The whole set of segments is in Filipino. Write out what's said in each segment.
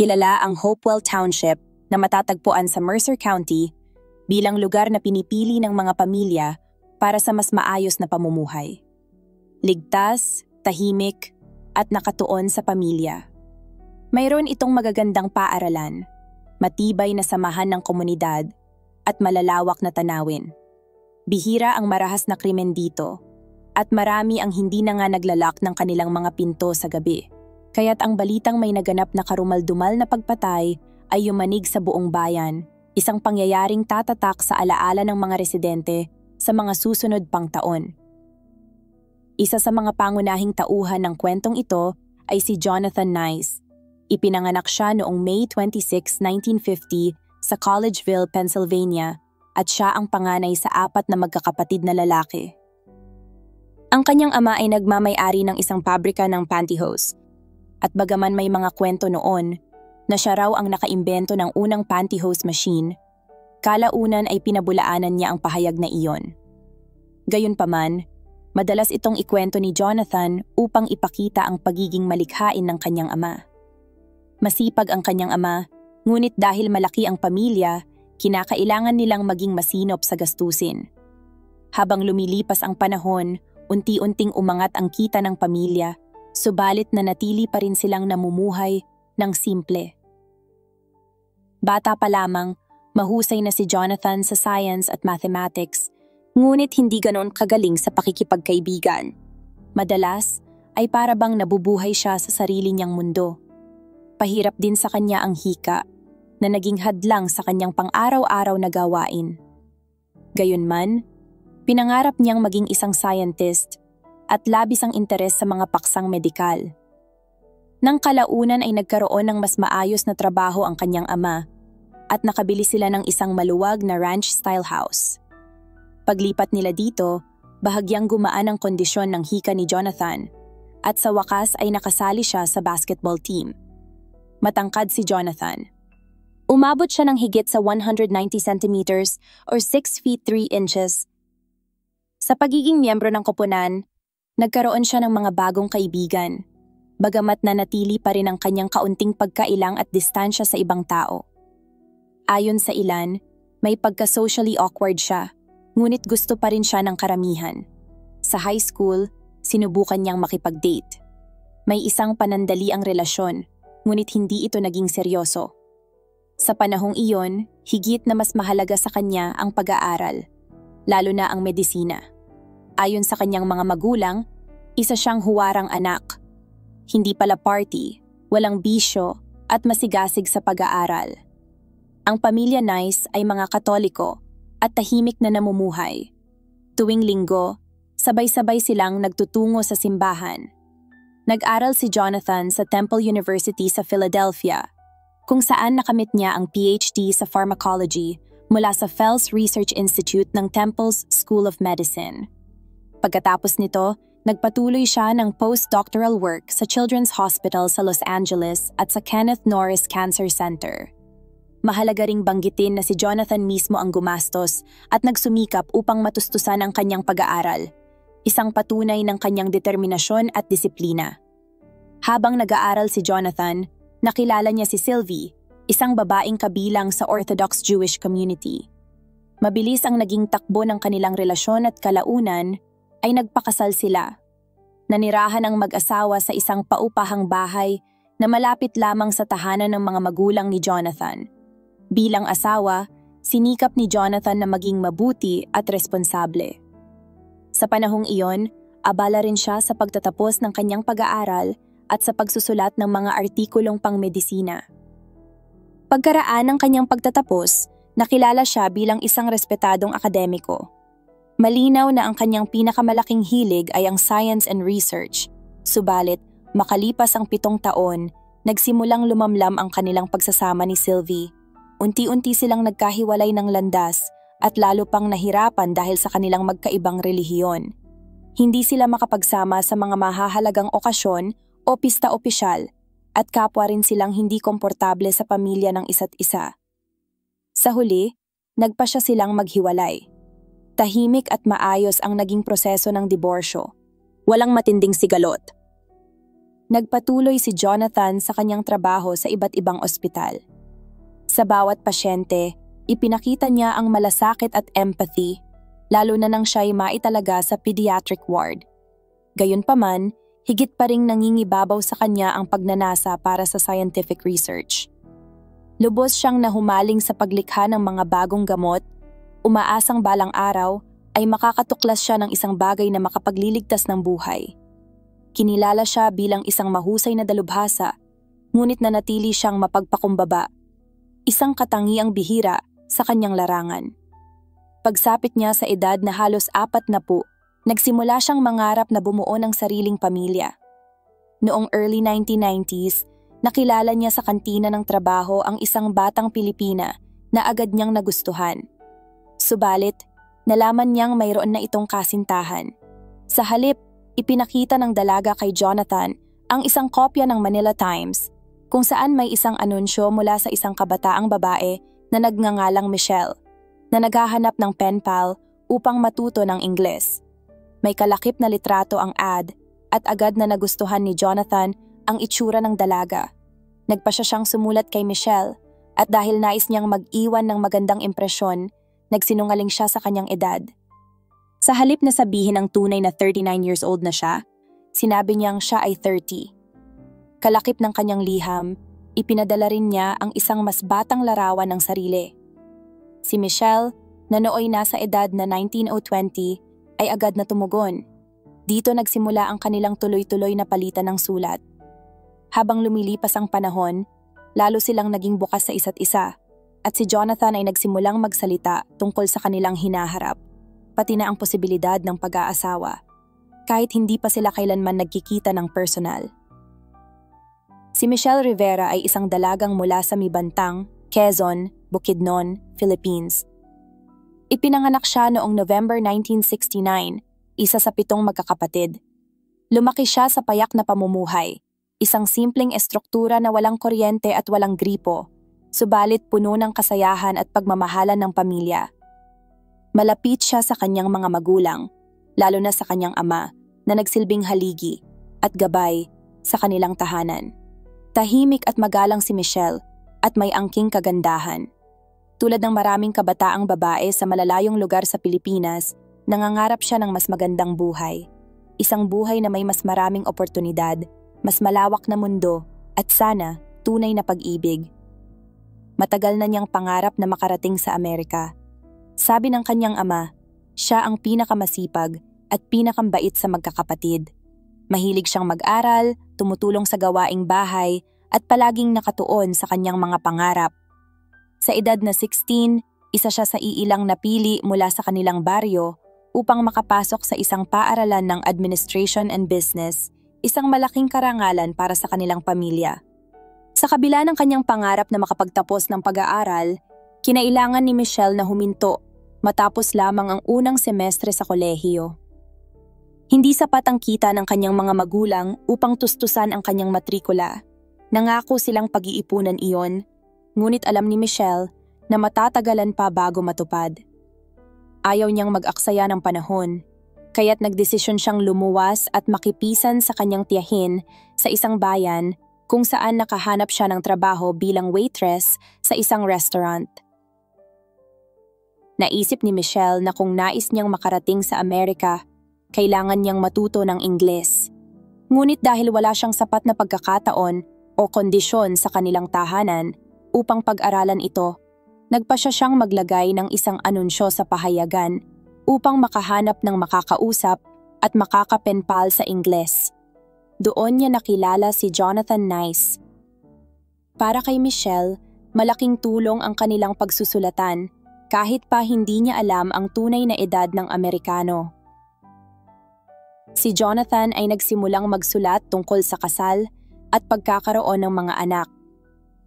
kilala ang Hopewell Township na matatagpuan sa Mercer County bilang lugar na pinipili ng mga pamilya para sa mas maayos na pamumuhay. Ligtas, tahimik, at nakatuon sa pamilya. Mayroon itong magagandang paaralan, matibay na samahan ng komunidad, at malalawak na tanawin. Bihira ang marahas na krimen dito, at marami ang hindi na nga naglalak ng kanilang mga pinto sa gabi. Kaya't ang balitang may naganap na karumal-dumal na pagpatay ay yumanig sa buong bayan, isang pangyayaring tatatak sa alaala ng mga residente sa mga susunod pang taon. Isa sa mga pangunahing tauhan ng kwentong ito ay si Jonathan Nice. Ipinanganak siya noong May 26, 1950 sa Collegeville, Pennsylvania at siya ang panganay sa 4 na magkakapatid na lalaki. Ang kanyang ama ay nagmamay-ari ng isang pabrika ng pantyhose at bagaman may mga kwento noon na siya raw ang nakaimbento ng unang pantyhose machine, kalaunan ay pinabulaanan niya ang pahayag na iyon. Gayunpaman, madalas itong ikwento ni Jonathan upang ipakita ang pagiging malikhain ng kanyang ama. Masipag ang kanyang ama, ngunit dahil malaki ang pamilya, kinakailangan nilang maging masinop sa gastusin. Habang lumilipas ang panahon, unti-unting umangat ang kita ng pamilya, subalit nanatili pa rin silang namumuhay ng simple. Bata pa lamang, mahusay na si Jonathan sa science at mathematics, ngunit hindi ganon kagaling sa pakikipagkaibigan. Madalas ay para bang nabubuhay siya sa sarili niyang mundo. Pahirap din sa kanya ang hika, na naging hadlang sa kanyang pang-araw-araw na gawain. Gayunman, pinangarap niyang maging isang scientist at labis ang interes sa mga paksang medikal. Nang kalaunan ay nagkaroon ng mas maayos na trabaho ang kanyang ama at nakabili sila ng isang maluwag na ranch-style house. Paglipat nila dito, bahagyang gumaan ang kondisyon ng hika ni Jonathan at sa wakas ay nakasali siya sa basketball team. Matangkad si Jonathan. Umabot siya ng higit sa 190 centimeters or 6 feet 3 inches. Sa pagiging miyembro ng koponan, nagkaroon siya ng mga bagong kaibigan, bagamat nanatili pa rin ang kanyang kaunting pagkailang at distansya sa ibang tao. Ayon sa ilan, may pagka-socially awkward siya, ngunit gusto pa rin siya ng karamihan. Sa high school, sinubukan niyang makipag-date. May isang panandali ang relasyon, ngunit hindi ito naging seryoso. Sa panahong iyon, higit na mas mahalaga sa kanya ang pag-aaral, lalo na ang medisina. Ayon sa kanyang mga magulang, isa siyang huwarang anak. Hindi pala party, walang bisyo, at masigasig sa pag-aaral. Ang pamilya Nice ay mga Katoliko at tahimik na namumuhay. Tuwing linggo, sabay-sabay silang nagtutungo sa simbahan. Nag-aral si Jonathan sa Temple University sa Philadelphia, kung saan nakamit niya ang PhD sa pharmacology mula sa Fels Research Institute ng Temple's School of Medicine. Pagkatapos nito, nagpatuloy siya ng postdoctoral work sa Children's Hospital sa Los Angeles at sa Kenneth Norris Cancer Center. Mahalaga ring banggitin na si Jonathan mismo ang gumastos at nagsumikap upang matustusan ang kanyang pag-aaral, isang patunay ng kanyang determinasyon at disiplina. Habang nag-aaral si Jonathan, nakilala niya si Sylvie, isang babaeng kabilang sa Orthodox Jewish community. Mabilis ang naging takbo ng kanilang relasyon at kalaunan ay nagpakasal sila. Nanirahan ang mag-asawa sa isang paupahang bahay na malapit lamang sa tahanan ng mga magulang ni Jonathan. Bilang asawa, sinikap ni Jonathan na maging mabuti at responsable. Sa panahong iyon, abala rin siya sa pagtatapos ng kanyang pag-aaral at sa pagsusulat ng mga artikulong pangmedisina. Pagkaraan ng kanyang pagtatapos, nakilala siya bilang isang respetadong akademiko. Malinaw na ang kanyang pinakamalaking hilig ay ang science and research, subalit makalipas ang 7 taon, nagsimulang lumamlam ang kanilang pagsasama ni Sylvie. Unti-unti silang nagkahiwalay ng landas at lalo pang nahirapan dahil sa kanilang magkaibang relihiyon. Hindi sila makapagsama sa mga mahahalagang okasyon o pista opisyal at kapwa rin silang hindi komportable sa pamilya ng isa't isa. Sa huli, nagpasya silang maghiwalay. Tahimik at maayos ang naging proseso ng diborsyo. Walang matinding sigalot. Nagpatuloy si Jonathan sa kanyang trabaho sa iba't ibang ospital. Sa bawat pasyente, ipinakita niya ang malasakit at empathy, lalo na nang siya'y maitalaga sa pediatric ward. Gayunpaman, higit pa ring nangingibabaw sa kanya ang pagnanasa para sa scientific research. Lubos siyang nahumaling sa paglikha ng mga bagong gamot, umaasang balang araw ay makakatuklas siya ng isang bagay na makapagliligtas ng buhay. Kinilala siya bilang isang mahusay na dalubhasa, ngunit nanatili siyang mapagpakumbaba, isang katangiang bihira sa kanyang larangan. Pagsapit niya sa edad na halos 40, nagsimula siyang mangarap na bumuo ng sariling pamilya. Noong early 1990s, nakilala niya sa kantina ng trabaho ang isang batang Pilipina na agad niyang nagustuhan. Subalit, nalaman niyang mayroon na itong kasintahan. Sa halip, ipinakita ng dalaga kay Jonathan ang isang kopya ng Manila Times kung saan may isang anunsyo mula sa isang kabataang babae na nagngangalang Michelle na naghahanap ng pen pal upang matuto ng Ingles. May kalakip na litrato ang ad at agad na nagustuhan ni Jonathan ang itsura ng dalaga. Nagpa siya siyang sumulat kay Michelle at dahil nais niyang mag-iwan ng magandang impresyon, nagsinungaling siya sa kanyang edad. Sa halip na sabihin ang tunay na 39 years old na siya, sinabi niyang siya ay 30. Kalakip ng kanyang liham, ipinadala rin niya ang isang mas batang larawan ng sarili. Si Michelle, na nooy nasa edad na 19 o 20, ay agad na tumugon. Dito nagsimula ang kanilang tuloy-tuloy na palitan ng sulat. Habang lumilipas ang panahon, lalo silang naging bukas sa isa't isa, at si Jonathan ay nagsimulang magsalita tungkol sa kanilang hinaharap, pati na ang posibilidad ng pag-aasawa, kahit hindi pa sila kailanman nagkikita ng personal. Si Michelle Rivera ay isang dalagang mula sa Mibantang, Quezon, Bukidnon, Philippines. Ipinanganak siya noong November 1969, isa sa 7 magkakapatid. Lumaki siya sa payak na pamumuhay, isang simpleng estruktura na walang kuryente at walang gripo, subalit puno ng kasayahan at pagmamahalan ng pamilya. Malapit siya sa kanyang mga magulang, lalo na sa kanyang ama, na nagsilbing haligi at gabay sa kanilang tahanan. Tahimik at magalang si Michelle at may angking kagandahan. Tulad ng maraming kabataang babae sa malalayong lugar sa Pilipinas, nangangarap siya ng mas magandang buhay. Isang buhay na may mas maraming oportunidad, mas malawak na mundo, at sana tunay na pag-ibig. Matagal na niyang pangarap na makarating sa Amerika. Sabi ng kanyang ama, siya ang pinakamasipag at pinakambait sa magkakapatid. Mahilig siyang mag-aral, tumutulong sa gawaing bahay, at palaging nakatuon sa kanyang mga pangarap. Sa edad na 16, isa siya sa iilang napili mula sa kanilang baryo upang makapasok sa isang paaralan ng Administration and Business, isang malaking karangalan para sa kanilang pamilya. Sa kabila ng kanyang pangarap na makapagtapos ng pag-aaral, kinailangan ni Michelle na huminto matapos lamang ang unang semestre sa kolehiyo. Hindi sapat ang kita ng kanyang mga magulang upang tustusan ang kanyang matrikula. Nangako silang pag-iipunan iyon, ngunit alam ni Michelle na matatagalan pa bago matupad. Ayaw niyang mag-aksaya ng panahon, kaya't nagdesisyon siyang lumuwas at makipisan sa kanyang tiyahin sa isang bayan kung saan nakahanap siya ng trabaho bilang waitress sa isang restaurant. Naisip ni Michelle na kung nais niyang makarating sa Amerika, kailangan niyang matuto ng Ingles. Ngunit dahil wala siyang sapat na pagkakataon o kondisyon sa kanilang tahanan upang pag-aralan ito, nagpa siyang maglagay ng isang anunsyo sa pahayagan upang makahanap ng makakausap at makakapenpal sa Ingles. Doon niya nakilala si Jonathan Nice. Para kay Michelle, malaking tulong ang kanilang pagsusulatan kahit pa hindi niya alam ang tunay na edad ng Amerikano. Si Jonathan ay nagsimulang magsulat tungkol sa kasal at pagkakaroon ng mga anak.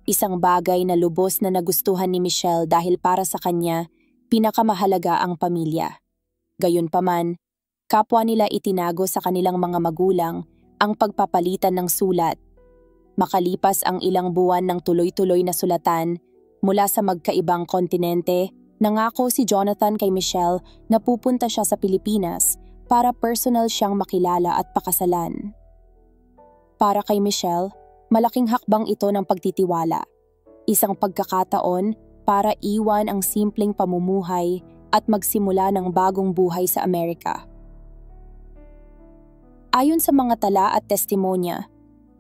Isang bagay na lubos na nagustuhan ni Michelle dahil para sa kanya, pinakamahalaga ang pamilya. Gayunpaman, kapwa nila itinago sa kanilang mga magulang ang pagpapalitan ng sulat. Makalipas ang ilang buwan ng tuloy-tuloy na sulatan mula sa magkaibang kontinente, nangako si Jonathan kay Michelle na pupunta siya sa Pilipinas para personal siyang makilala at pakasalan. Para kay Michelle, malaking hakbang ito ng pagtitiwala. Isang pagkakataon para iwan ang simpleng pamumuhay at magsimula ng bagong buhay sa Amerika. Ayon sa mga tala at testimonya,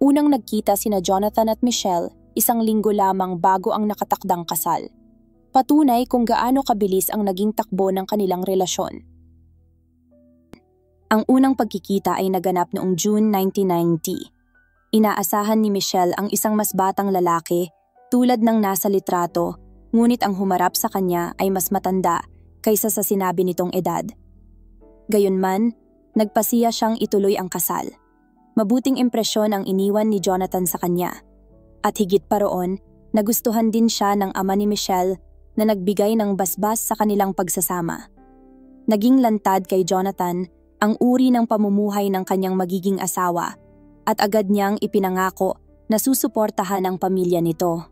unang nagkita sina Jonathan at Michelle 1 linggo lamang bago ang nakatakdang kasal. Patunay kung gaano kabilis ang naging takbo ng kanilang relasyon. Ang unang pagkikita ay naganap noong June 1990. Inaasahan ni Michelle ang isang mas batang lalaki tulad ng nasa litrato, ngunit ang humarap sa kanya ay mas matanda kaysa sa sinabi nitong edad. Gayunman, nagpasiya siyang ituloy ang kasal. Mabuting impresyon ang iniwan ni Jonathan sa kanya. At higit pa roon, nagustuhan din siya ng ama ni Michelle na nagbigay ng basbas sa kanilang pagsasama. Naging lantad kay Jonathan ang uri ng pamumuhay ng kanyang magiging asawa at agad niyang ipinangako na susuportahan ang pamilya nito.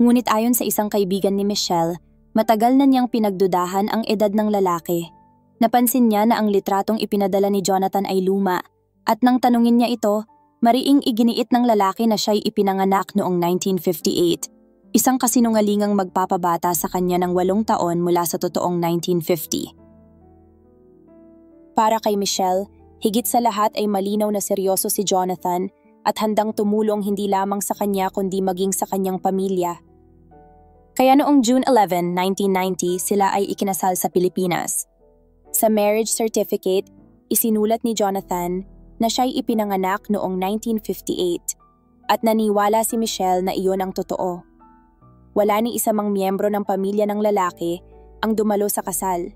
Ngunit ayon sa isang kaibigan ni Michelle, matagal na niyang pinagdudahan ang edad ng lalaki. Napansin niya na ang litratong ipinadala ni Jonathan ay luma at nang tanungin niya ito, mariing iginiit ng lalaki na siya'y ipinanganak noong 1958. Isang kasinungalingang magpapabata sa kanya ng 8 taon mula sa totoong 1950. Para kay Michelle, higit sa lahat ay malinaw na seryoso si Jonathan at handang tumulong hindi lamang sa kanya kundi maging sa kanyang pamilya. Kaya noong June 11, 1990 sila ay ikinasal sa Pilipinas. Sa marriage certificate, isinulat ni Jonathan na siya'y ipinanganak noong 1958 at naniwala si Michelle na iyon ang totoo. Wala ni isa mang miyembro ng pamilya ng lalaki ang dumalo sa kasal.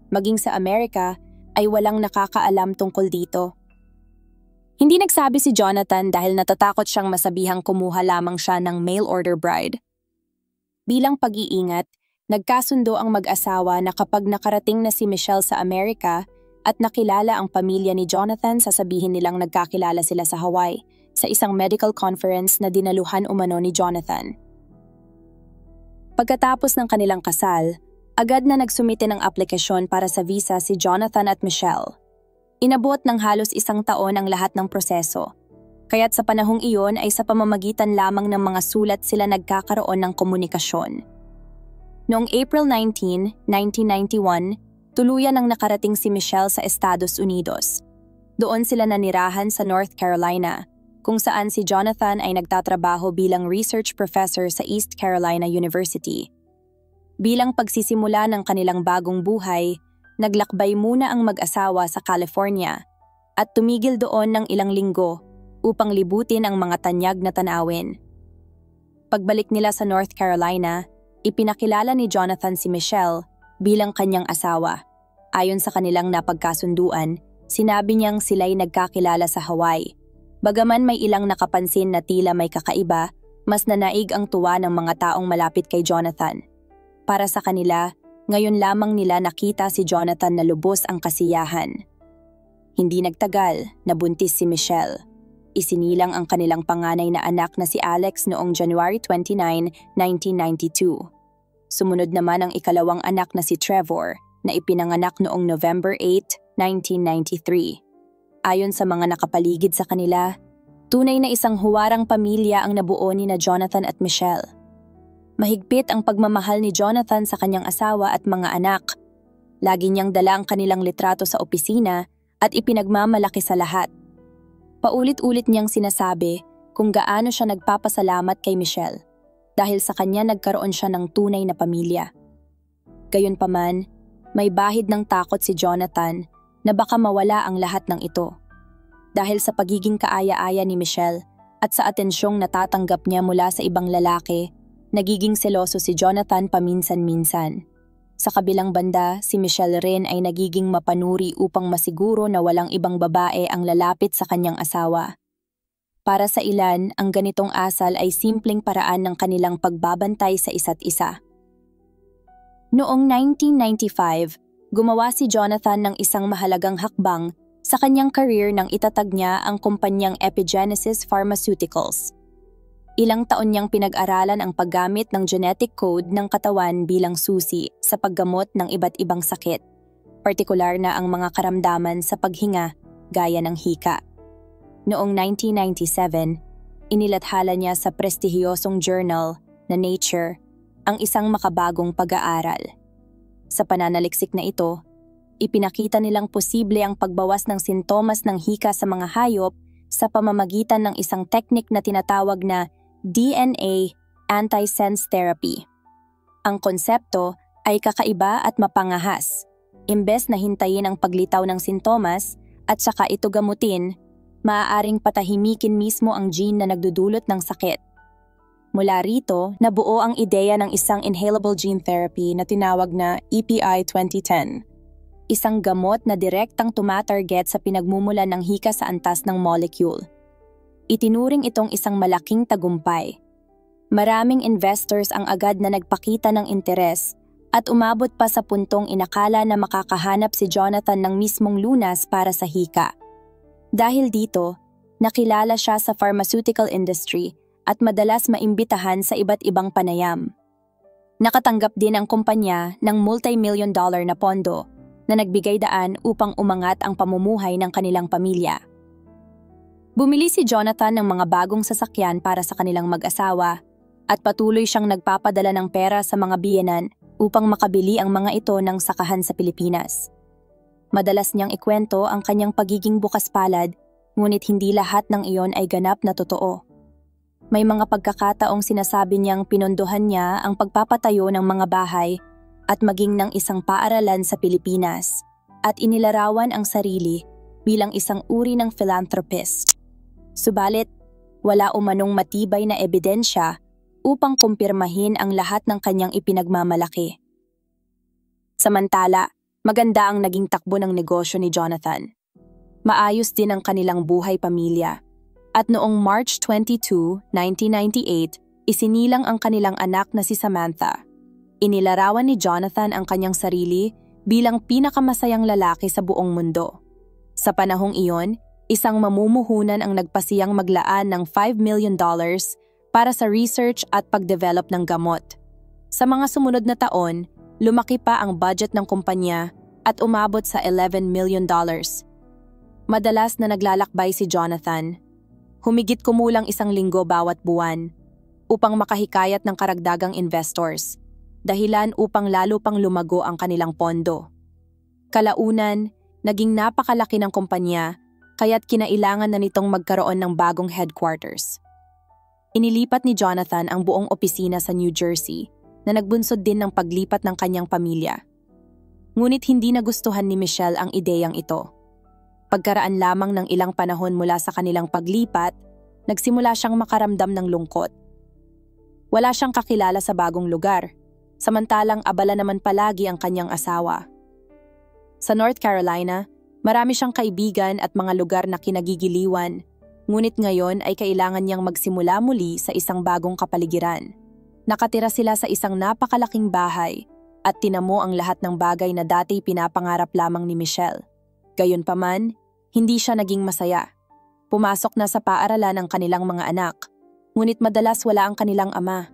Maging sa Amerika ay walang nakakaalam tungkol dito. Hindi nagsabi si Jonathan dahil natatakot siyang masabihang kumuha lamang siya ng mail order bride. Bilang pag-iingat, nagkasundo ang mag-asawa na kapag nakarating na si Michelle sa Amerika at nakilala ang pamilya ni Jonathan, sasabihin nilang nagkakilala sila sa Hawaii sa isang medical conference na dinaluhan umano ni Jonathan. Pagkatapos ng kanilang kasal, agad na nagsumite ng aplikasyon para sa visa si Jonathan at Michelle. Inabot ng halos 1 taon ang lahat ng proseso, kaya't sa panahong iyon ay sa pamamagitan lamang ng mga sulat sila nagkakaroon ng komunikasyon. Noong April 19, 1991, tuluyan ang nakarating si Michelle sa Estados Unidos. Doon sila nanirahan sa North Carolina, kung saan si Jonathan ay nagtatrabaho bilang research professor sa East Carolina University. Bilang pagsisimula ng kanilang bagong buhay, naglakbay muna ang mag-asawa sa California at tumigil doon ng ilang linggo upang libutin ang mga tanyag na tanawin. Pagbalik nila sa North Carolina, ipinakilala ni Jonathan si Michelle bilang kanyang asawa. Ayon sa kanilang napagkasunduan, sinabi niyang sila'y nagkakilala sa Hawaii. Bagaman may ilang nakapansin na tila may kakaiba, mas nanaig ang tuwa ng mga taong malapit kay Jonathan. Para sa kanila, ngayon lamang nila nakita si Jonathan na lubos ang kasiyahan. Hindi nagtagal, nabuntis si Michelle. Isinilang ang kanilang panganay na anak na si Alex noong January 29, 1992. Sumunod naman ang ikalawang anak na si Trevor na ipinanganak noong November 8, 1993. Ayon sa mga nakapaligid sa kanila, tunay na isang huwarang pamilya ang nabuo ni na Jonathan at Michelle. Mahigpit ang pagmamahal ni Jonathan sa kanyang asawa at mga anak. Lagi niyang dala ang kanilang litrato sa opisina at ipinagmamalaki sa lahat. Paulit-ulit niyang sinasabi kung gaano siya nagpapasalamat kay Michelle dahil sa kanya nagkaroon siya ng tunay na pamilya. Gayunpaman, may bahid ng takot si Jonathan na baka mawala ang lahat ng ito. Dahil sa pagiging kaaya-aya ni Michelle at sa atensyong natatanggap niya mula sa ibang lalaki, nagiging seloso si Jonathan paminsan-minsan. Sa kabilang banda, si Michelle rin ay nagiging mapanuri upang masiguro na walang ibang babae ang lalapit sa kanyang asawa. Para sa ilan, ang ganitong asal ay simpleng paraan ng kanilang pagbabantay sa isa't isa. Noong 1995, gumawa si Jonathan ng isang mahalagang hakbang sa kanyang career nang itatag niya ang kumpanyang Epigenesis Pharmaceuticals. Ilang taon niyang pinag-aralan ang paggamit ng genetic code ng katawan bilang susi sa paggamot ng iba't ibang sakit, partikular na ang mga karamdaman sa paghinga gaya ng hika. Noong 1997, inilathala niya sa prestihiyosong journal na Nature ang isang makabagong pag-aaral. Sa pananaliksik na ito, ipinakita nilang posible ang pagbawas ng sintomas ng hika sa mga hayop sa pamamagitan ng isang teknik na tinatawag na DNA antisense therapy. Ang konsepto ay kakaiba at mapangahas. Imbes na hintayin ang paglitaw ng sintomas at saka ito gamutin, maaaring patahimikin mismo ang gene na nagdudulot ng sakit. Mula rito, nabuo ang ideya ng isang inhalable gene therapy na tinawag na EPI 2010. Isang gamot na direktang tumatarget sa pinagmumulan ng hika sa antas ng molecule. Itinuring itong isang malaking tagumpay. Maraming investors ang agad na nagpakita ng interes at umabot pa sa puntong inakala na makakahanap si Jonathan ng mismong lunas para sa hika. Dahil dito, nakilala siya sa pharmaceutical industry at madalas maimbitahan sa iba't ibang panayam. Nakatanggap din ang kumpanya ng multi-million-dollar na pondo na nagbigay daan upang umangat ang pamumuhay ng kanilang pamilya. Bumili si Jonathan ng mga bagong sasakyan para sa kanilang mag-asawa at patuloy siyang nagpapadala ng pera sa mga biyenan upang makabili ang mga ito ng sakahan sa Pilipinas. Madalas niyang ikwento ang kanyang pagiging bukas palad, ngunit hindi lahat ng iyon ay ganap na totoo. May mga pagkakataong sinasabi niyang pinondohan niya ang pagpapatayo ng mga bahay at maging ng isang paaralan sa Pilipinas at inilarawan ang sarili bilang isang uri ng philanthropist. Subalit, wala umanong matibay na ebidensya upang kumpirmahin ang lahat ng kanyang ipinagmamalaki. Samantala, maganda ang naging takbo ng negosyo ni Jonathan. Maayos din ang kanilang buhay pamilya. At noong March 22, 1998, isinilang ang kanilang anak na si Samantha. Inilarawan ni Jonathan ang kanyang sarili bilang pinakamasayang lalaki sa buong mundo. Sa panahong iyon, isang mamumuhunan ang nagpasiyang maglaan ng $5 million para sa research at pagdevelop ng gamot. Sa mga sumunod na taon, lumaki pa ang budget ng kumpanya at umabot sa $11 million. Madalas na naglalakbay si Jonathan, humigit kumulang 1 linggo bawat buwan, upang makahikayat ng karagdagang investors, dahilan upang lalo pang lumago ang kanilang pondo. Kalaunan, naging napakalaki ng kumpanya, kaya't kinailangan na nitong magkaroon ng bagong headquarters. Inilipat ni Jonathan ang buong opisina sa New Jersey, na nagbunsod din ng paglipat ng kanyang pamilya. Ngunit hindi nagustuhan ni Michelle ang ideyang ito. Pagkaraan lamang ng ilang panahon mula sa kanilang paglipat, nagsimula siyang makaramdam ng lungkot. Wala siyang kakilala sa bagong lugar, samantalang abala naman palagi ang kanyang asawa. Sa North Carolina, marami siyang kaibigan at mga lugar na kinagigiliwan, ngunit ngayon ay kailangan niyang magsimula muli sa isang bagong kapaligiran. Nakatira sila sa isang napakalaking bahay at tinamo ang lahat ng bagay na dati pinapangarap lamang ni Michelle. Gayunpaman, hindi siya naging masaya. Pumasok na sa paaralan ang kanilang mga anak, ngunit madalas wala ang kanilang ama.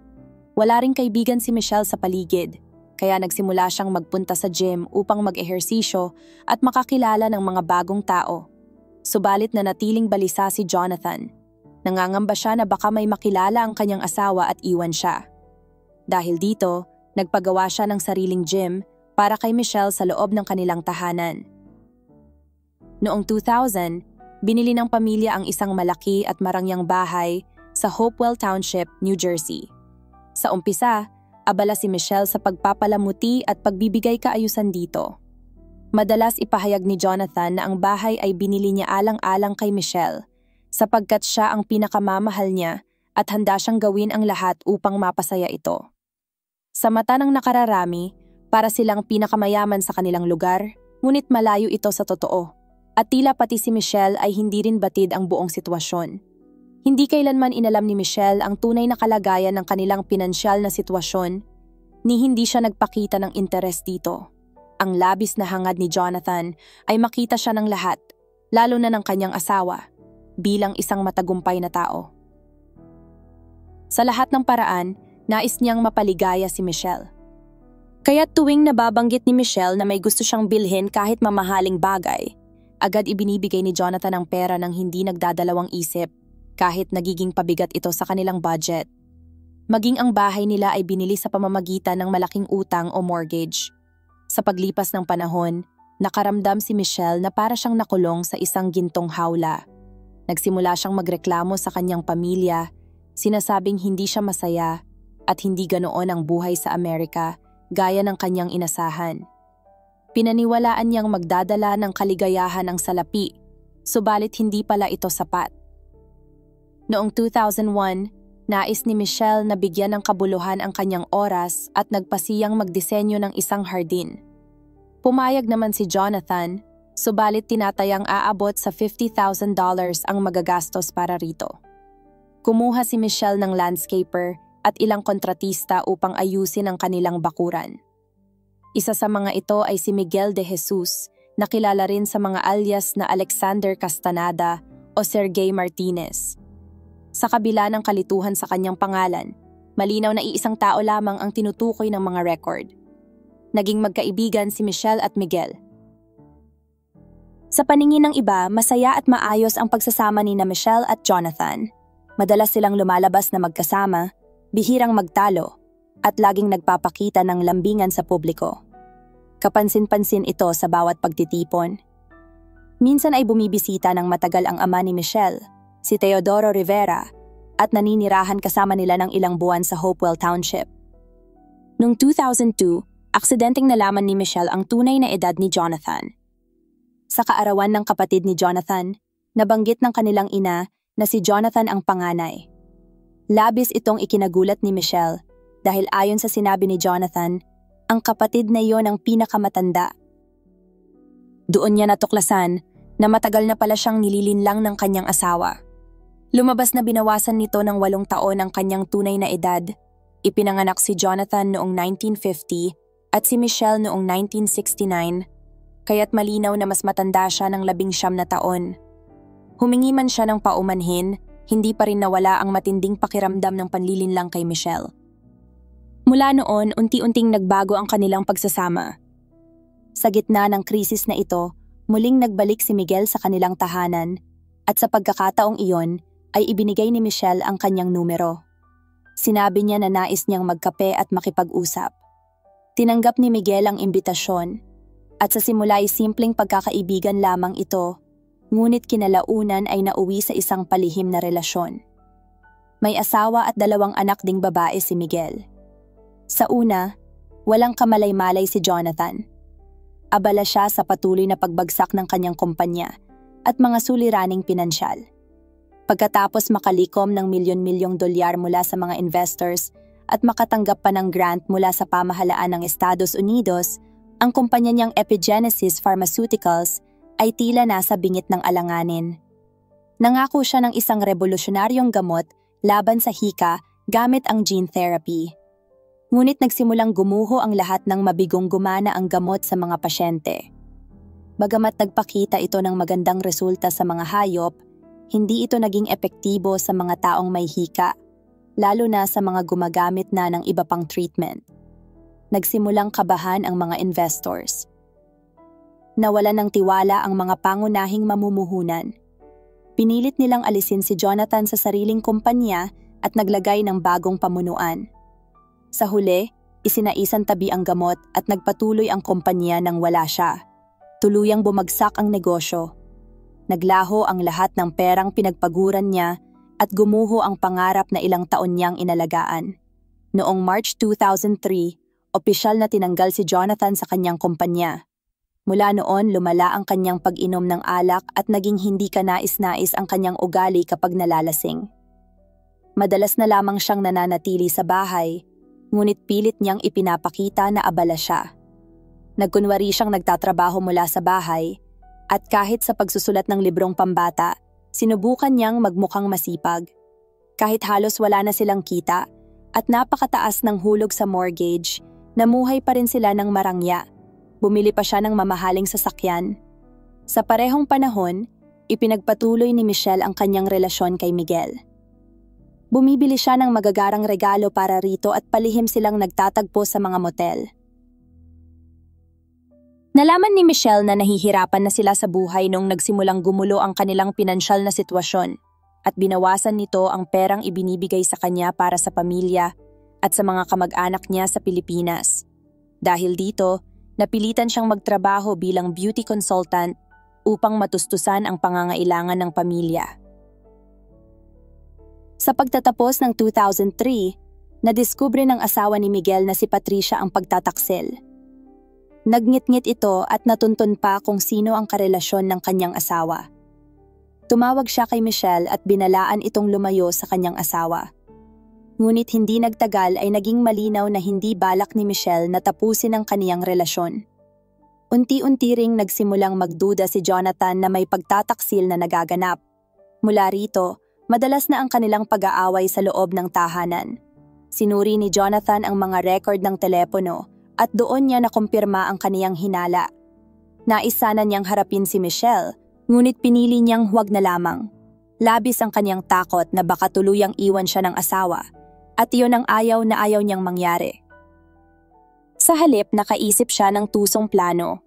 Wala ring kaibigan si Michelle sa paligid, kaya nagsimula siyang magpunta sa gym upang mag-ehersisyo at makakilala ng mga bagong tao. Subalit nanatiling balisa si Jonathan. Nangangamba siya na baka may makilala ang kanyang asawa at iwan siya. Dahil dito, nagpagawa siya ng sariling gym para kay Michelle sa loob ng kanilang tahanan. Noong 2000, binili ng pamilya ang isang malaki at marangyang bahay sa Hopewell Township, New Jersey. Sa umpisa, abala si Michelle sa pagpapalamuti at pagbibigay kaayusan dito. Madalas ipahayag ni Jonathan na ang bahay ay binili niya alang-alang kay Michelle sapagkat siya ang pinakamamahal niya at handa siyang gawin ang lahat upang mapasaya ito. Sa mata ng nakararami, para silang pinakamayaman sa kanilang lugar, ngunit malayo ito sa totoo. At tila pati si Michelle ay hindi rin batid ang buong sitwasyon. Hindi kailanman inalam ni Michelle ang tunay na kalagayan ng kanilang pinansyal na sitwasyon, ni hindi siya nagpakita ng interes dito. Ang labis na hangad ni Jonathan ay makita siya ng lahat, lalo na ng kanyang asawa, bilang isang matagumpay na tao. Sa lahat ng paraan, nais niyang mapaligaya si Michelle. Kaya tuwing nababanggit ni Michelle na may gusto siyang bilhin kahit mamahaling bagay, Agad ibinibigay ni Jonathan ang pera ng hindi nagdadalawang isip, kahit nagiging pabigat ito sa kanilang budget. Maging ang bahay nila ay binili sa pamamagitan ng malaking utang o mortgage. Sa paglipas ng panahon, nakaramdam si Michelle na para siyang nakulong sa isang gintong hawla. Nagsimula siyang magreklamo sa kanyang pamilya, sinasabing hindi siya masaya at hindi ganoon ang buhay sa Amerika gaya ng kanyang inasahan. Pinaniwalaan niyang magdadala ng kaligayahan ang salapi, subalit hindi pala ito sapat. Noong 2001, nais ni Michelle na bigyan ng kabuluhan ang kanyang oras at nagpasiyang magdisenyo ng isang hardin. Pumayag naman si Jonathan, subalit tinatayang aabot sa $50,000 ang magagastos para rito. Kumuha si Michelle ng landscaper at ilang kontratista upang ayusin ang kanilang bakuran. Isa sa mga ito ay si Miguel de Jesus, na kilala rin sa mga alias na Alexander Castanada o Sergey Martinez. Sa kabila ng kalituhan sa kanyang pangalan, malinaw na iisang tao lamang ang tinutukoy ng mga record. Naging magkaibigan si Michelle at Miguel. Sa paningin ng iba, masaya at maayos ang pagsasama ni Michelle at Jonathan. Madalas silang lumalabas na magkasama, bihirang magtalo, at laging nagpapakita ng lambingan sa publiko. Kapansin-pansin ito sa bawat pagtitipon. Minsan ay bumibisita ng matagal ang ama ni Michelle, si Teodoro Rivera, at naninirahan kasama nila ng ilang buwan sa Hopewell Township. Noong 2002, aksidenteng nalaman ni Michelle ang tunay na edad ni Jonathan. Sa kaarawan ng kapatid ni Jonathan, nabanggit ng kanilang ina na si Jonathan ang panganay. Labis itong ikinagulat ni Michelle dahil ayon sa sinabi ni Jonathan, ang kapatid na iyon ang pinakamatanda. Doon niya natuklasan na matagal na pala siyang nililinlang ng kanyang asawa. Lumabas na binawasan nito ng 8 taon ang kanyang tunay na edad. Ipinanganak si Jonathan noong 1950 at si Michelle noong 1969, kaya't malinaw na mas matanda siya ng 19 na taon. Humingi man siya ng paumanhin, hindi pa rin nawala ang matinding pakiramdam ng panlilinlang kay Michelle. Mula noon, unti-unting nagbago ang kanilang pagsasama. Sa gitna ng krisis na ito, muling nagbalik si Miguel sa kanilang tahanan at sa pagkakataong iyon ay ibinigay ni Michelle ang kanyang numero. Sinabi niya na nais niyang magkape at makipag-usap. Tinanggap ni Miguel ang imbitasyon at sa simula ay simpleng pagkakaibigan lamang ito, ngunit kinalaunan ay nauwi sa isang palihim na relasyon. May asawa at 2 anak ding babae si Miguel. Sa una, walang kamalay-malay si Jonathan. Abala siya sa patuloy na pagbagsak ng kanyang kumpanya at mga suliraning pinansyal. Pagkatapos makalikom ng milyon-milyong dolyar mula sa mga investors at makatanggap pa ng grant mula sa pamahalaan ng Estados Unidos, ang kumpanya niyang Epigenesis Pharmaceuticals ay tila nasa bingit ng alanganin. Nangako siya ng isang revolusyonaryong gamot laban sa hika gamit ang gene therapy. Ngunit nagsimulang gumuho ang lahat ng mabigong gumana ang gamot sa mga pasyente. Bagamat nagpakita ito ng magandang resulta sa mga hayop, hindi ito naging epektibo sa mga taong may hika, lalo na sa mga gumagamit na ng iba pang treatment. Nagsimulang kabahan ang mga investors. Nawalan ng tiwala ang mga pangunahing mamumuhunan. Pinilit nilang alisin si Jonathan sa sariling kumpanya at naglagay ng bagong pamunuan. Sa huli, isinaisan tabi ang gamot at nagpatuloy ang kumpanya nang wala siya. Tuluyang bumagsak ang negosyo. Naglaho ang lahat ng perang pinagpaguran niya at gumuho ang pangarap na ilang taon niyang inalagaan. Noong March 2003, opisyal na tinanggal si Jonathan sa kanyang kumpanya. Mula noon, lumala ang kanyang pag-inom ng alak at naging hindi kanais-nais ang kanyang ugali kapag nalalasing. Madalas na lamang siyang nananatili sa bahay, ngunit pilit niyang ipinapakita na abala siya. Nagkunwari siyang nagtatrabaho mula sa bahay, at kahit sa pagsusulat ng librong pambata, sinubukan niyang magmukhang masipag. Kahit halos wala na silang kita at napakataas ng hulog sa mortgage, namuhay pa rin sila ng marangya. Bumili pa siya ng mamahaling sasakyan. Sa parehong panahon, ipinagpatuloy ni Michelle ang kanyang relasyon kay Miguel. Bumibili siya ng magagarang regalo para rito at palihim silang nagtatagpo sa mga motel. Nalaman ni Michelle na nahihirapan na sila sa buhay nung nagsimulang gumulo ang kanilang pinansyal na sitwasyon at binawasan nito ang perang ibinibigay sa kanya para sa pamilya at sa mga kamag-anak niya sa Pilipinas. Dahil dito, napilitan siyang magtrabaho bilang beauty consultant upang matustusan ang pangangailangan ng pamilya. Sa pagtatapos ng 2003, nadiskubre ng asawa ni Miguel na si Patricia ang pagtataksil. Nagngit-ngit ito at natuntun pa kung sino ang karelasyon ng kanyang asawa. Tumawag siya kay Michelle at binalaan itong lumayo sa kanyang asawa. Ngunit hindi nagtagal ay naging malinaw na hindi balak ni Michelle na tapusin ang kaniyang relasyon. Unti-unti ring nagsimulang magduda si Jonathan na may pagtataksil na nagaganap. Mula rito, madalas na ang kanilang pag-aaway sa loob ng tahanan. Sinuri ni Jonathan ang mga record ng telepono at doon niya nakumpirma ang kaniyang hinala. Nais sana niyang harapin si Michelle, ngunit pinili niyang huwag na lamang. Labis ang kaniyang takot na baka tuluyang iwan siya ng asawa, at iyon ang ayaw na ayaw niyang mangyari. Sa halip, nakaisip siya ng tusong plano.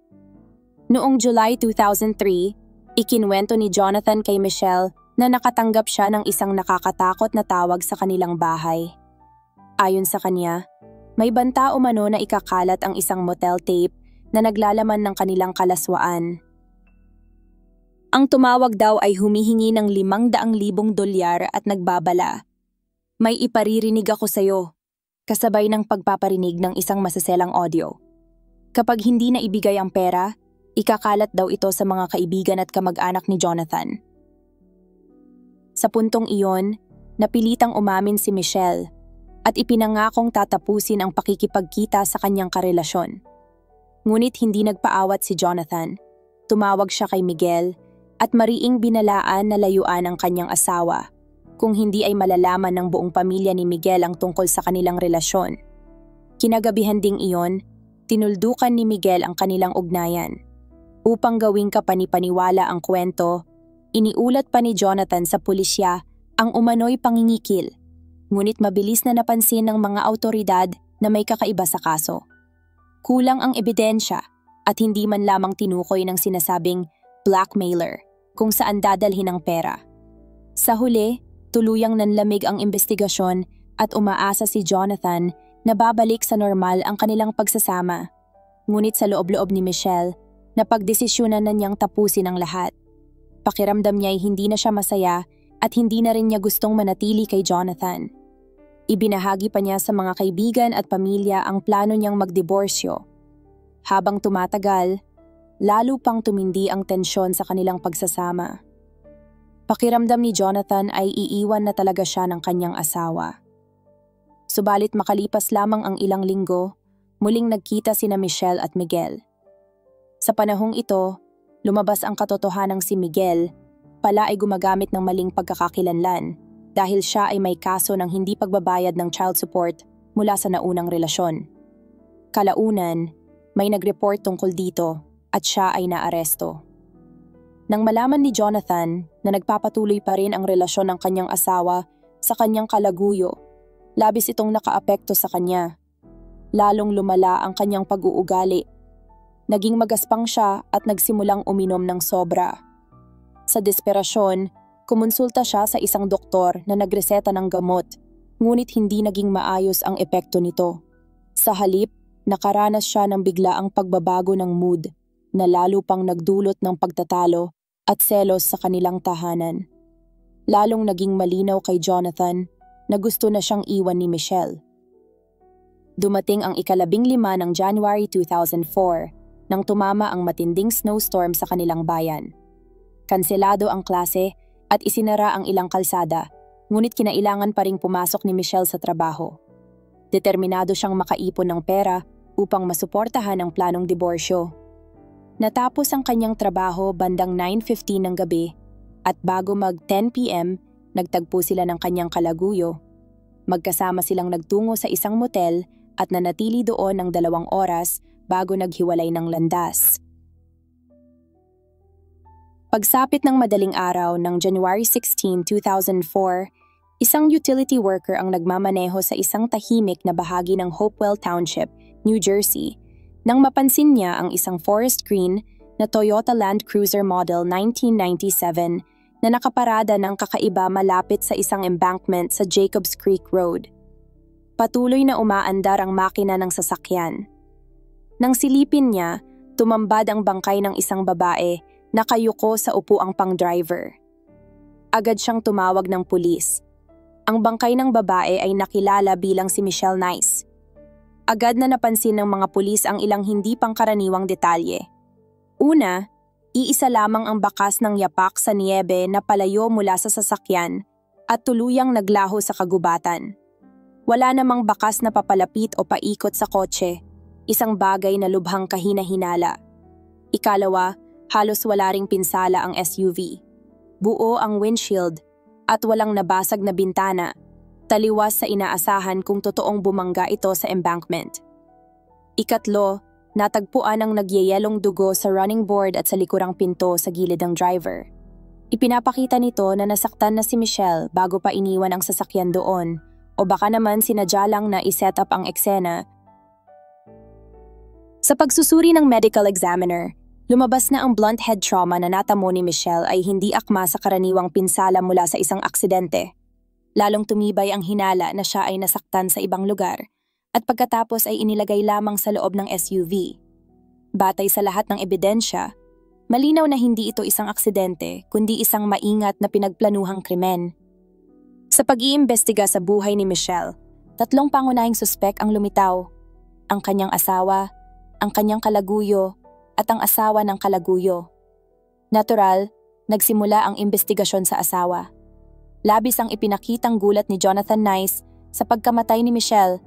Noong July 2003, ikinwento ni Jonathan kay Michelle na nakatanggap siya ng isang nakakatakot na tawag sa kanilang bahay. Ayon sa kanya, may banta umano na ikakalat ang isang motel tape na naglalaman ng kanilang kalaswaan. Ang tumawag daw ay humihingi ng $500,000 at nagbabala. May iparirinig ako sa'yo, kasabay ng pagpaparinig ng isang masaselang audio. Kapag hindi na ibigay ang pera, ikakalat daw ito sa mga kaibigan at kamag-anak ni Jonathan. Sa puntong iyon, napilitang umamin si Michelle at ipinangakong tatapusin ang pakikipagkita sa kanyang karelasyon. Ngunit hindi nagpaawat si Jonathan. Tumawag siya kay Miguel at mariing binalaan na layuan ang kanyang asawa kung hindi ay malalaman ng buong pamilya ni Miguel ang tungkol sa kanilang relasyon. Kinagabihan ding iyon, tinuldukan ni Miguel ang kanilang ugnayan. Upang gawing kapanipaniwala ang kwento, iniulat pa ni Jonathan sa pulisya ang umano'y pangingikil. Ngunit mabilis na napansin ng mga awtoridad na may kakaiba sa kaso. Kulang ang ebidensya at hindi man lamang tinukoy ng sinasabing blackmailer kung saan dadalhin ang pera. Sa huli, tuluyang nanlamig ang investigasyon at umaasa si Jonathan na babalik sa normal ang kanilang pagsasama. Ngunit sa loob-loob ni Michelle, napagdesisyonan na niyang tapusin ang lahat. Pakiramdam niya ay hindi na siya masaya at hindi na rin niya gustong manatili kay Jonathan. Ibinahagi pa niya sa mga kaibigan at pamilya ang plano niyang magdiborsyo. Habang tumatagal, lalo pang tumindi ang tensyon sa kanilang pagsasama. Pakiramdam ni Jonathan ay iiwan na talaga siya ng kanyang asawa. Subalit makalipas lamang ang ilang linggo, muling nagkita sina Michelle at Miguel. Sa panahong ito, lumabas ang katotohanang si Miguel pala ay gumagamit ng maling pagkakakilanlan dahil siya ay may kaso ng hindi pagbabayad ng child support mula sa naunang relasyon. Kalaunan, may nag-report tungkol dito at siya ay naaresto. Nang malaman ni Jonathan na nagpapatuloy pa rin ang relasyon ng kanyang asawa sa kanyang kalaguyo, labis itong nakaapekto sa kanya. Lalong lumala ang kanyang pag-uugali. Naging magaspang siya at nagsimulang uminom ng sobra. Sa desperasyon, kumonsulta siya sa isang doktor na nagreseta ng gamot, ngunit hindi naging maayos ang epekto nito. Sa halip, nakaranas siya ng biglaang pagbabago ng mood na lalo pang nagdulot ng pagtatalo at selos sa kanilang tahanan. Lalong naging malinaw kay Jonathan na gusto na siyang iwan ni Michelle. Dumating ang ika-15 ng January 2004 nang tumama ang matinding snowstorm sa kanilang bayan. Kanselado ang klase at isinara ang ilang kalsada, ngunit kinailangan pa ring pumasok ni Michelle sa trabaho. Determinado siyang makaipon ng pera upang masuportahan ang planong diborsyo. Natapos ang kanyang trabaho bandang 9:15 ng gabi at bago mag 10 p.m., nagtagpo sila ng kanyang kalaguyo. Magkasama silang nagtungo sa isang motel at nanatili doon ng 2 oras bago naghiwalay ng landas. Pagsapit ng madaling araw ng January 16, 2004, isang utility worker ang nagmamaneho sa isang tahimik na bahagi ng Hopewell Township, New Jersey, Nang mapansin niya ang isang forest green na Toyota Land Cruiser Model 1997 na nakaparada ng kakaiba malapit sa isang embankment sa Jacobs Creek Road. Patuloy na umaandar ang makina ng sasakyan. Nang silipin niya, tumambad ang bangkay ng isang babae na nakayuko sa upuang pang-driver. Agad siyang tumawag ng pulis. Ang bangkay ng babae ay nakilala bilang si Michelle Nice. Agad na napansin ng mga pulis ang ilang hindi pangkaraniwang detalye. Una, iisa lamang ang bakas ng yapak sa niyebe na palayo mula sa sasakyan at tuluyang naglaho sa kagubatan. Wala namang bakas na papalapit o paikot sa kotse, isang bagay na lubhang kahina-hinala. Ikalawa, halos wala ring pinsala ang SUV. Buo ang windshield at walang nabasag na bintana, taliwas sa inaasahan kung totoong bumangga ito sa embankment. Ikatlo, natagpuan ang nagyayelong dugo sa running board at sa likurang pinto sa gilid ng driver. Ipinapakita nito na nasaktan na si Michelle bago pa iniwan ang sasakyan doon, o baka naman sinadya lang na iset up ang eksena. Sa pagsusuri ng medical examiner, lumabas na ang blunt head trauma na natamo ni Michelle ay hindi akma sa karaniwang pinsala mula sa isang aksidente. Lalong tumibay ang hinala na siya ay nasaktan sa ibang lugar at pagkatapos ay inilagay lamang sa loob ng SUV. Batay sa lahat ng ebidensya, malinaw na hindi ito isang aksidente kundi isang maingat na pinagplanuhang krimen. Sa pag-iimbestiga sa buhay ni Michelle, 3 pangunahing suspek ang lumitaw: ang kanyang asawa, ang kanyang kalaguyo, at ang asawa ng kalaguyo. Natural, nagsimula ang investigasyon sa asawa. Labis ang ipinakitang gulat ni Jonathan Nice sa pagkamatay ni Michelle,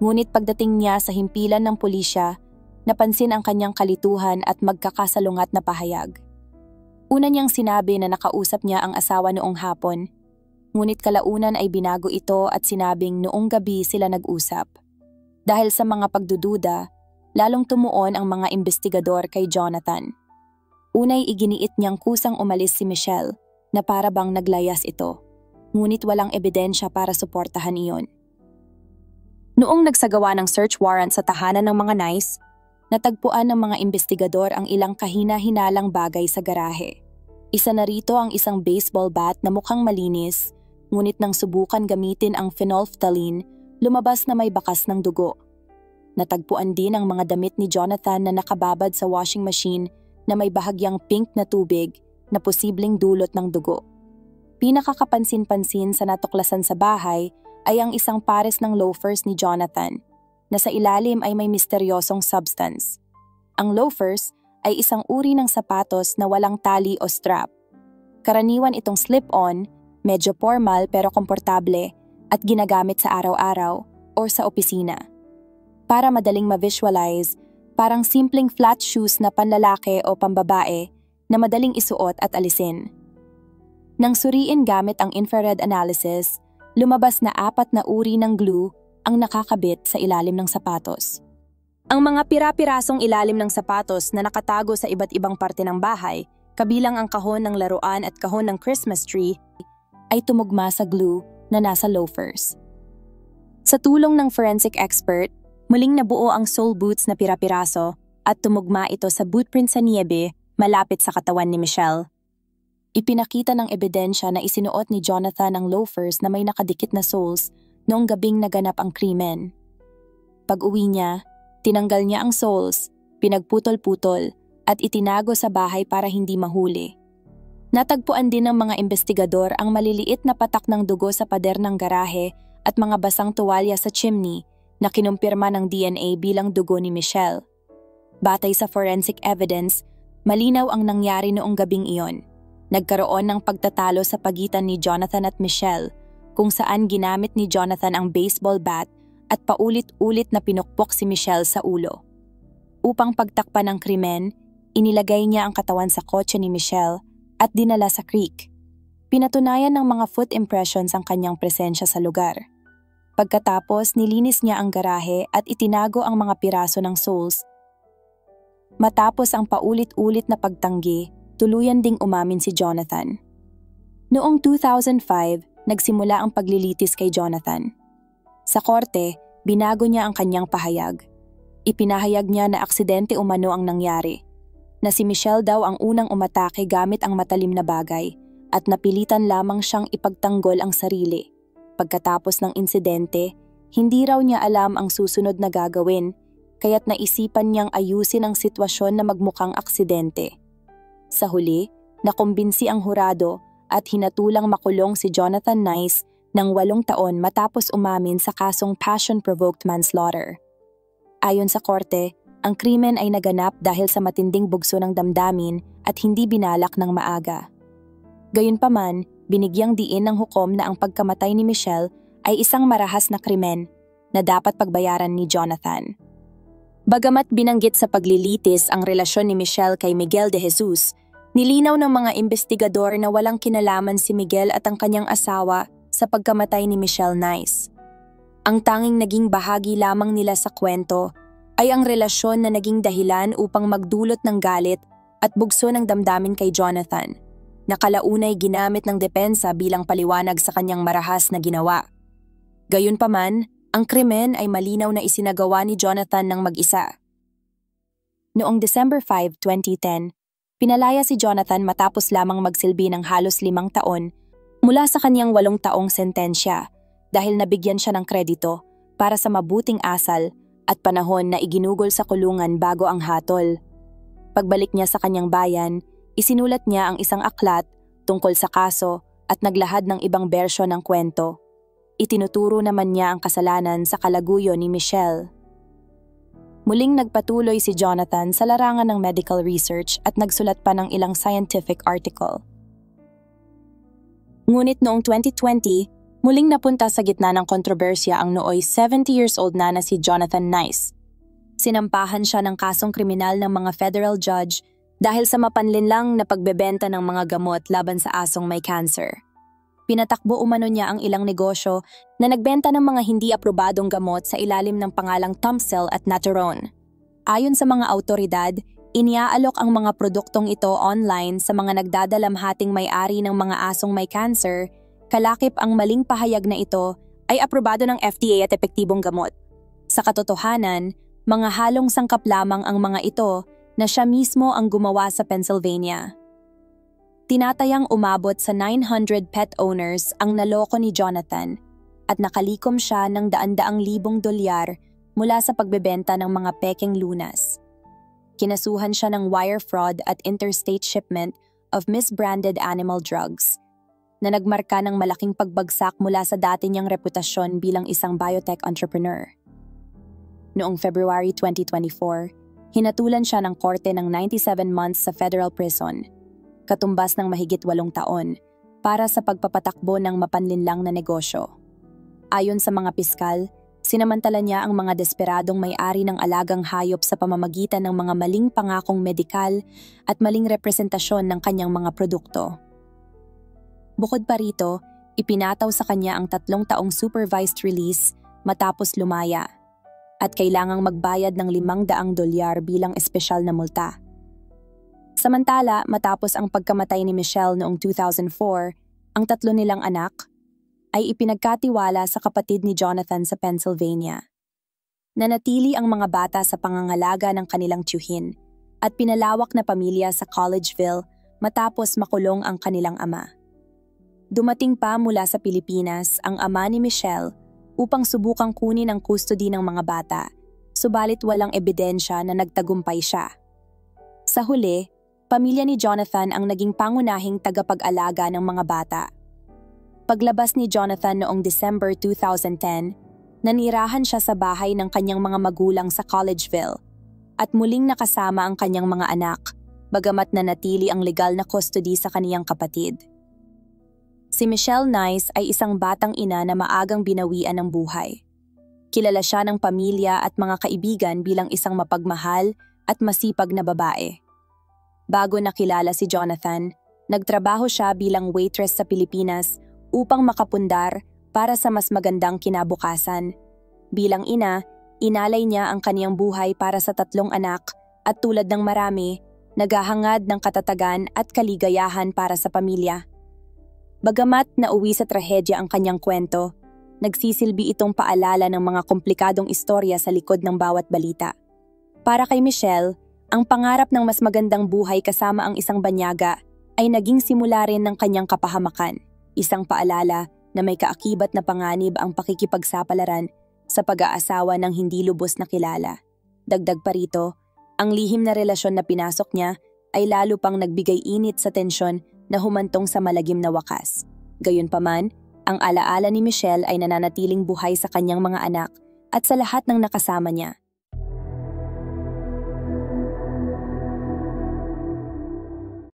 ngunit pagdating niya sa himpilan ng pulisya, napansin ang kanyang kalituhan at magkakasalungat na pahayag. Una niyang sinabi na nakausap niya ang asawa noong hapon, ngunit kalaunan ay binago ito at sinabing noong gabi sila nag-usap. Dahil sa mga pagdududa, lalong tumuon ang mga investigador kay Jonathan. Unay iginiit niyang kusang umalis si Michelle na para bang naglayas ito, ngunit walang ebidensya para suportahan iyon. Noong nagsagawa ng search warrant sa tahanan ng mga Nice, natagpuan ng mga investigador ang ilang kahina-hinalang bagay sa garahe. Isa na rito ang isang baseball bat na mukhang malinis, ngunit nang subukan gamitin ang phenolphthalein, lumabas na may bakas ng dugo. Natagpuan din ang mga damit ni Jonathan na nakababad sa washing machine na may bahagyang pink na tubig na posibleng dulot ng dugo. Pinakakapansin-pansin sa natuklasan sa bahay ay ang isang pares ng loafers ni Jonathan na sa ilalim ay may misteryosong substance. Ang loafers ay isang uri ng sapatos na walang tali o strap. Karaniwan itong slip-on, medyo formal pero komportable at ginagamit sa araw-araw o sa opisina. Para madaling ma-visualize, parang simpleng flat shoes na panlalaki o pambabae na madaling isuot at alisin. Nang suriin gamit ang infrared analysis, lumabas na 4 na uri ng glue ang nakakabit sa ilalim ng sapatos. Ang mga pira-pirasong ilalim ng sapatos na nakatago sa iba't ibang parte ng bahay, kabilang ang kahon ng laruan at kahon ng Christmas tree, ay tumugma sa glue na nasa loafers. Sa tulong ng forensic expert, muling nabuo ang sole boots na pira-piraso at tumugma ito sa bootprint sa niebe malapit sa katawan ni Michelle. Ipinakita ng ebidensya na isinuot ni Jonathan ang loafers na may nakadikit na soles noong gabing naganap ang krimen. Pag-uwi niya, tinanggal niya ang soles, pinagputol-putol at itinago sa bahay para hindi mahuli. Natagpuan din ng mga investigador ang maliliit na patak ng dugo sa pader ng garahe at mga basang tuwalya sa chimney na kinumpirma ng DNA bilang dugo ni Michelle. Batay sa forensic evidence, malinaw ang nangyari noong gabing iyon. Nagkaroon ng pagtatalo sa pagitan ni Jonathan at Michelle, kung saan ginamit ni Jonathan ang baseball bat at paulit-ulit na pinukpok si Michelle sa ulo. Upang pagtakpan ng krimen, inilagay niya ang katawan sa kotse ni Michelle at dinala sa creek. Pinatunayan ng mga foot impressions ang kanyang presensya sa lugar. Pagkatapos, nilinis niya ang garahe at itinago ang mga piraso ng soles. Matapos ang paulit-ulit na pagtanggi, tuluyan ding umamin si Jonathan. Noong 2005, nagsimula ang paglilitis kay Jonathan. Sa korte, binago niya ang kanyang pahayag. Ipinahayag niya na aksidente umano ang nangyari, na si Michelle daw ang unang umatake gamit ang matalim na bagay at napilitan lamang siyang ipagtanggol ang sarili. Pagkatapos ng insidente, hindi raw niya alam ang susunod na gagawin, kaya't naisipan niyang ayusin ang sitwasyon na magmukhang aksidente. Sa huli, nakumbinsi ang hurado at hinatulang makulong si Jonathan Nice ng 8 taon matapos umamin sa kasong passion-provoked manslaughter. Ayon sa korte, ang krimen ay naganap dahil sa matinding bugso ng damdamin at hindi binalak ng maaga. Gayunpaman, binigyang diin ng hukom na ang pagkamatay ni Michelle ay isang marahas na krimen na dapat pagbayaran ni Jonathan. Bagamat binanggit sa paglilitis ang relasyon ni Michelle kay Miguel de Jesus, nilinaw ng mga investigador na walang kinalaman si Miguel at ang kanyang asawa sa pagkamatay ni Michelle Nice. Ang tanging naging bahagi lamang nila sa kwento ay ang relasyon na naging dahilan upang magdulot ng galit at bugso ng damdamin kay Jonathan, na kalaunay ginamit ng depensa bilang paliwanag sa kanyang marahas na ginawa. Gayunpaman, ang krimen ay malinaw na isinagawa ni Jonathan ng mag-isa. Noong December 5, 2010, pinalaya si Jonathan matapos lamang magsilbi ng halos 5 taon mula sa kanyang 8 taong sentensya dahil nabigyan siya ng kredito para sa mabuting asal at panahon na iginugol sa kulungan bago ang hatol. Pagbalik niya sa kanyang bayan, isinulat niya ang isang aklat tungkol sa kaso at naglahad ng ibang bersyon ng kwento. Itinuturo naman niya ang kasalanan sa kalaguyo ni Michelle. Muling nagpatuloy si Jonathan sa larangan ng medical research at nagsulat pa ng ilang scientific article. Ngunit noong 2020, muling napunta sa gitna ng kontrobersya ang nooy 70 years old na si Jonathan Nice. Sinampahan siya ng kasong kriminal ng mga federal judge dahil sa mapanlinlang na pagbebenta ng mga gamot laban sa asong may cancer. Pinatakbo umano niya ang ilang negosyo na nagbenta ng mga hindi aprobadong gamot sa ilalim ng pangalang Tomcel at Naturon. Ayon sa mga autoridad, iniaalok ang mga produktong ito online sa mga nagdadalamhating may-ari ng mga asong may cancer, kalakip ang maling pahayag na ito ay aprobado ng FDA at epektibong gamot. Sa katotohanan, mga halong sangkap lamang ang mga ito na siya mismo ang gumawa sa Pennsylvania. Tinatayang umabot sa 900 pet owners ang naloko ni Jonathan at nakalikom siya ng daan-daang libong dolyar mula sa pagbebenta ng mga pekeng lunas. Kinasuhan siya ng wire fraud at interstate shipment of misbranded animal drugs na nagmarka ng malaking pagbagsak mula sa dati niyang reputasyon bilang isang biotech entrepreneur. Noong February 2024, hinatulan siya ng korte ng 97 months sa federal prison, katumbas ng mahigit 8 taon, para sa pagpapatakbo ng mapanlinlang na negosyo. Ayon sa mga piskal, sinamantala niya ang mga desperadong may-ari ng alagang hayop sa pamamagitan ng mga maling pangakong medikal at maling representasyon ng kanyang mga produkto. Bukod pa rito, ipinataw sa kanya ang 3 taong supervised release matapos lumaya at kailangang magbayad ng $500 bilang espesyal na multa. Samantala, matapos ang pagkamatay ni Michelle noong 2004, ang 3 nilang anak ay ipinagkatiwala sa kapatid ni Jonathan sa Pennsylvania. Nanatili ang mga bata sa pangangalaga ng kanilang tiyuhin at pinalawak na pamilya sa Collegeville matapos makulong ang kanilang ama. Dumating pa mula sa Pilipinas ang ama ni Michelle upang subukang kunin ang custody ng mga bata, subalit walang ebidensya na nagtagumpay siya. Sa huli, pamilya ni Jonathan ang naging pangunahing tagapag-alaga ng mga bata. Paglabas ni Jonathan noong December 2010, nanirahan siya sa bahay ng kanyang mga magulang sa Collegeville at muling nakasama ang kanyang mga anak, bagamat nanatili ang legal na custody sa kaniyang kapatid. Si Michelle Nice ay isang batang ina na maagang binawian ng buhay. Kilala siya ng pamilya at mga kaibigan bilang isang mapagmahal at masipag na babae. Bago nakilala si Jonathan, nagtrabaho siya bilang waitress sa Pilipinas upang makapundar para sa mas magandang kinabukasan. Bilang ina, inalay niya ang kaniyang buhay para sa 3 anak at tulad ng marami, naghahangad ng katatagan at kaligayahan para sa pamilya. Bagamat nauwi sa trahedya ang kanyang kwento, nagsisilbi itong paalala ng mga komplikadong istorya sa likod ng bawat balita. Para kay Michelle, ang pangarap ng mas magandang buhay kasama ang isang banyaga ay naging simula rin ng kanyang kapahamakan, isang paalala na may kaakibat na panganib ang pakikipagsapalaran sa pag-aasawa ng hindi lubos na kilala. Dagdag pa rito, ang lihim na relasyon na pinasok niya ay lalo pang nagbigay init sa tensyon na humantong sa malagim na wakas. Gayunpaman, ang alaala ni Michelle ay nananatiling buhay sa kanyang mga anak at sa lahat ng nakasama niya.